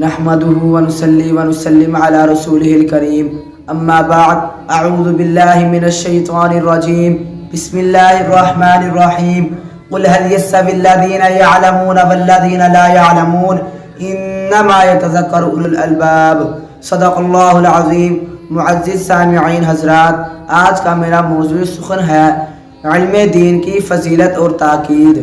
نحمده ونصلي ونسلم على رسوله الكريم اما بعد اعوذ بالله من الشيطان الرجيم بسم الله الرحمن الرحيم قل هل يستوي الذين يعلمون والذين لا يعلمون انما يتذكر اولو الالباب صدق اللہ العظیم۔ معزز سامعین حضرات، آج کا میرا موضوع سخن ہے علم دین کی فضیلت اور تاکید۔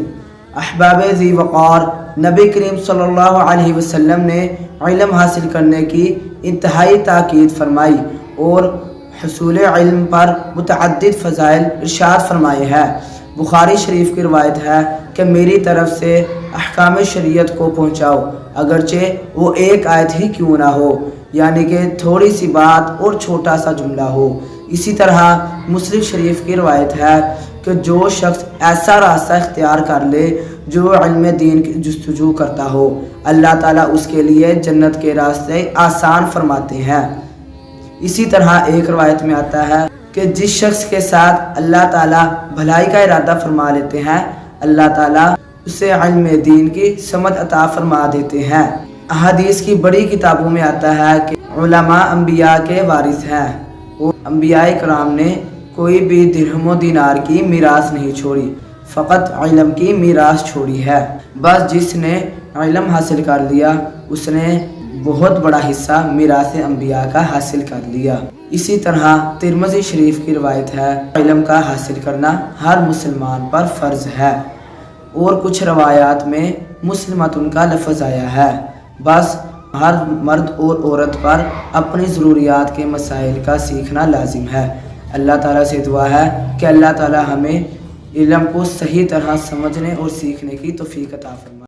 احباب ذی وقار، نبی کریم صلی اللہ علیہ وسلم نے علم حاصل کرنے کی انتہائی تاکید فرمائی اور حصول علم پر متعدد فضائل ارشاد فرمائے ہیں۔ بخاری شریف کی روایت ہے کہ میری طرف سے احکام شریعت کو پہنچاؤ، اگرچہ وہ ایک آیت ہی کیوں نہ ہو، یعنی کہ تھوڑی سی بات اور چھوٹا سا جملہ ہو۔ اسی طرح مسلم شریف کی روایت ہے کہ جو شخص ایسا راستہ اختیار کر لے جو علم دین کی جستجو کرتا ہو، اللہ تعالیٰ اس کے لیے جنت کے راستے آسان فرماتے ہیں۔ اسی طرح ایک روایت میں آتا ہے کہ جس شخص کے ساتھ اللہ تعالیٰ بھلائی کا ارادہ فرما لیتے ہیں، اللہ تعالیٰ اسے علم دین کی سمجھ عطا فرما دیتے ہیں۔ احادیث کی بڑی کتابوں میں آتا ہے کہ علماء انبیاء کے وارث ہیں اور انبیاء کرام نے کوئی بھی درہم و دینار کی میراث نہیں چھوڑی، فقط علم کی میراث چھوڑی ہے۔ بس جس نے علم حاصل کر لیا اس نے بہت بڑا حصہ میراث انبیاء کا حاصل کر لیا۔ اسی طرح ترمذی شریف کی روایت ہے علم کا حاصل کرنا ہر مسلمان پر فرض ہے، اور کچھ روایات میں مسلمتن کا لفظ آیا ہے۔ بس ہر مرد اور عورت پر اپنی ضروریات کے مسائل کا سیکھنا لازم ہے۔ اللہ تعالیٰ سے دعا ہے کہ اللہ تعالیٰ ہمیں علم کو صحیح طرح سمجھنے اور سیکھنے کی توفیق عطا فرمائے۔